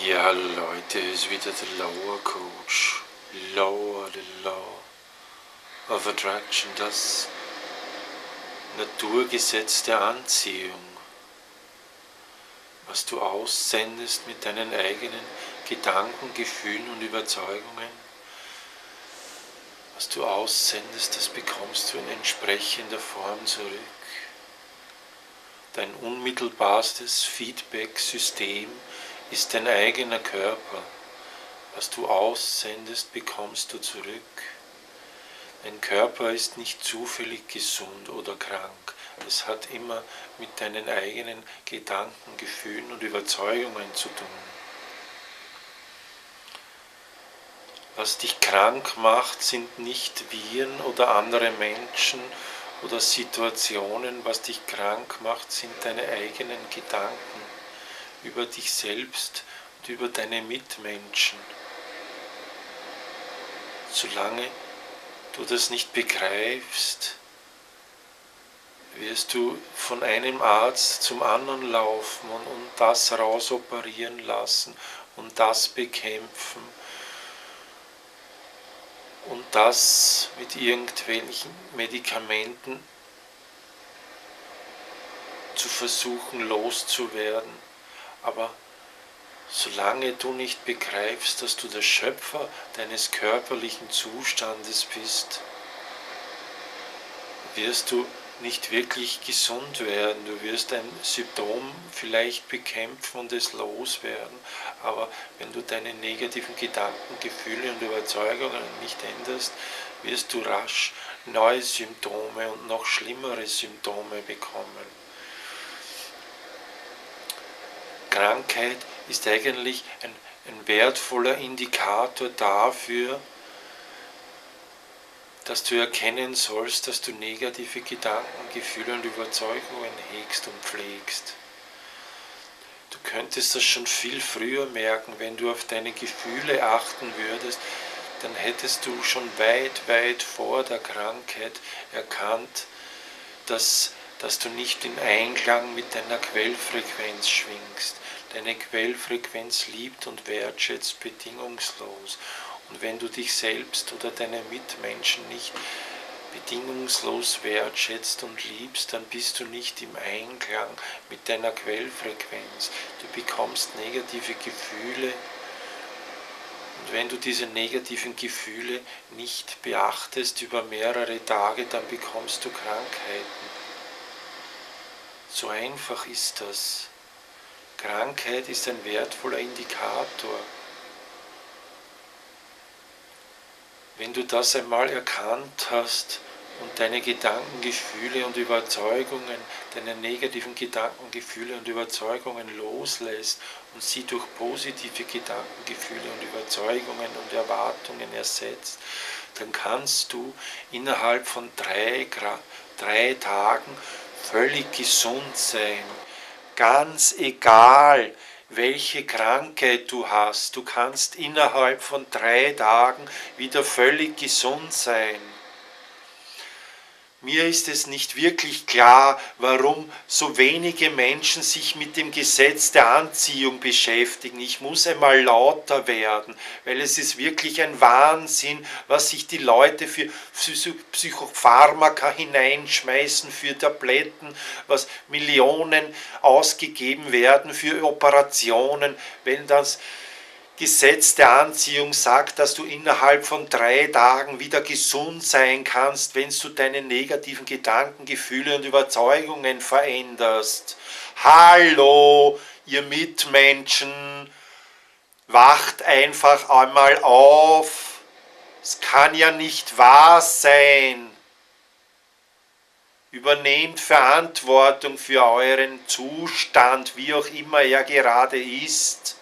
Ja, Leute, ist wieder der Lower Coach. Lower, the Law of Attraction, das Naturgesetz der Anziehung, was du aussendest mit deinen eigenen Gedanken, Gefühlen und Überzeugungen. Was du aussendest, das bekommst du in entsprechender Form zurück. Dein unmittelbarstes Feedback-System ist dein eigener Körper. Was du aussendest, bekommst du zurück. Dein Körper ist nicht zufällig gesund oder krank. Es hat immer mit deinen eigenen Gedanken, Gefühlen und Überzeugungen zu tun. Was dich krank macht, sind nicht Viren oder andere Menschen oder Situationen. Was dich krank macht, sind deine eigenen Gedanken über dich selbst und über deine Mitmenschen. Solange du das nicht begreifst, wirst du von einem Arzt zum anderen laufen und das rausoperieren lassen und das bekämpfen und das mit irgendwelchen Medikamenten zu versuchen loszuwerden. Aber solange du nicht begreifst, dass du der Schöpfer deines körperlichen Zustandes bist, wirst du nicht wirklich gesund werden. Du wirst ein Symptom vielleicht bekämpfen und es loswerden, aber wenn du deine negativen Gedanken, Gefühle und Überzeugungen nicht änderst, wirst du rasch neue Symptome und noch schlimmere Symptome bekommen. Krankheit ist eigentlich ein wertvoller Indikator dafür, dass du erkennen sollst, dass du negative Gedanken, Gefühle und Überzeugungen hegst und pflegst. Du könntest das schon viel früher merken, wenn du auf deine Gefühle achten würdest, dann hättest du schon weit, weit vor der Krankheit erkannt, dass du nicht in Einklang mit deiner Quellfrequenz schwingst. Deine Quellfrequenz liebt und wertschätzt bedingungslos. Und wenn du dich selbst oder deine Mitmenschen nicht bedingungslos wertschätzt und liebst, dann bist du nicht im Einklang mit deiner Quellfrequenz. Du bekommst negative Gefühle. Und wenn du diese negativen Gefühle nicht beachtest über mehrere Tage, dann bekommst du Krankheiten. So einfach ist das. Krankheit ist ein wertvoller Indikator. Wenn du das einmal erkannt hast und deine Gedanken, Gefühle und Überzeugungen, deine negativen Gedanken, Gefühle und Überzeugungen loslässt und sie durch positive Gedanken, Gefühle und Überzeugungen und Erwartungen ersetzt, dann kannst du innerhalb von 3 Tagen völlig gesund sein. Ganz egal, welche Krankheit du hast, du kannst innerhalb von 3 Tagen wieder völlig gesund sein. Mir ist es nicht wirklich klar, warum so wenige Menschen sich mit dem Gesetz der Anziehung beschäftigen. Ich muss einmal lauter werden, weil es ist wirklich ein Wahnsinn, was sich die Leute für Psychopharmaka hineinschmeißen, für Tabletten, was Millionen ausgegeben werden für Operationen, wenn das Gesetz der Anziehung sagt, dass du innerhalb von 3 Tagen wieder gesund sein kannst, wenn du deine negativen Gedanken, Gefühle und Überzeugungen veränderst. Hallo, ihr Mitmenschen, wacht einfach einmal auf. Es kann ja nicht wahr sein. Übernehmt Verantwortung für euren Zustand, wie auch immer er gerade ist.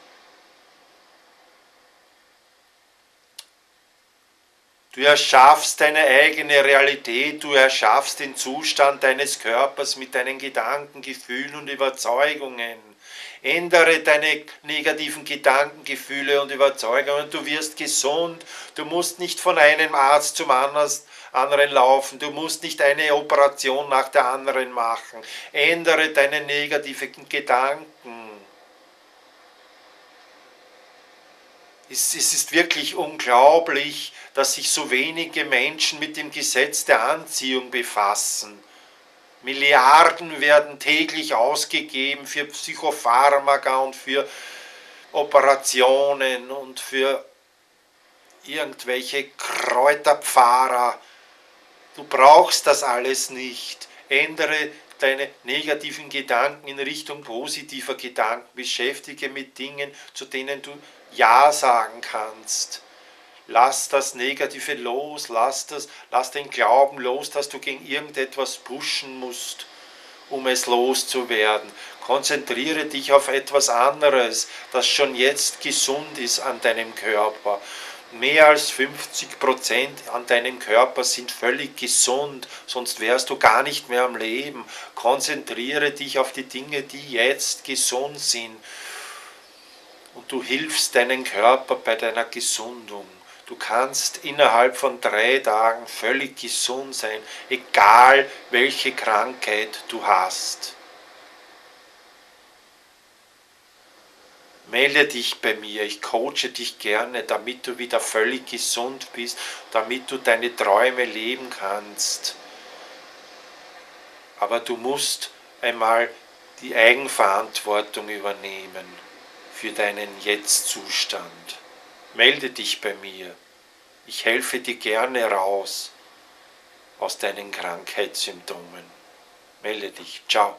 Du erschaffst deine eigene Realität, du erschaffst den Zustand deines Körpers mit deinen Gedanken, Gefühlen und Überzeugungen. Ändere deine negativen Gedanken, Gefühle und Überzeugungen, du wirst gesund. Du musst nicht von einem Arzt zum anderen laufen, du musst nicht eine Operation nach der anderen machen. Ändere deine negativen Gedanken. Es ist wirklich unglaublich, dass sich so wenige Menschen mit dem Gesetz der Anziehung befassen. Milliarden werden täglich ausgegeben für Psychopharmaka und für Operationen und für irgendwelche Kräuterpfarrer. Du brauchst das alles nicht. Ändere deine negativen Gedanken in Richtung positiver Gedanken. Beschäftige mit Dingen, zu denen du Ja sagen kannst. Lass das Negative los, lass den Glauben los, dass du gegen irgendetwas pushen musst, um es loszuwerden. Konzentriere dich auf etwas anderes, das schon jetzt gesund ist an deinem Körper. Mehr als 50% an deinem Körper sind völlig gesund, sonst wärst du gar nicht mehr am Leben. Konzentriere dich auf die Dinge, die jetzt gesund sind. Und du hilfst deinem Körper bei deiner Gesundung. Du kannst innerhalb von 3 Tagen völlig gesund sein, egal welche Krankheit du hast. Melde dich bei mir, ich coache dich gerne, damit du wieder völlig gesund bist, damit du deine Träume leben kannst. Aber du musst einmal die Eigenverantwortung übernehmen für deinen Jetzt-Zustand. Melde dich bei mir. Ich helfe dir gerne raus aus deinen Krankheitssymptomen. Melde dich. Ciao.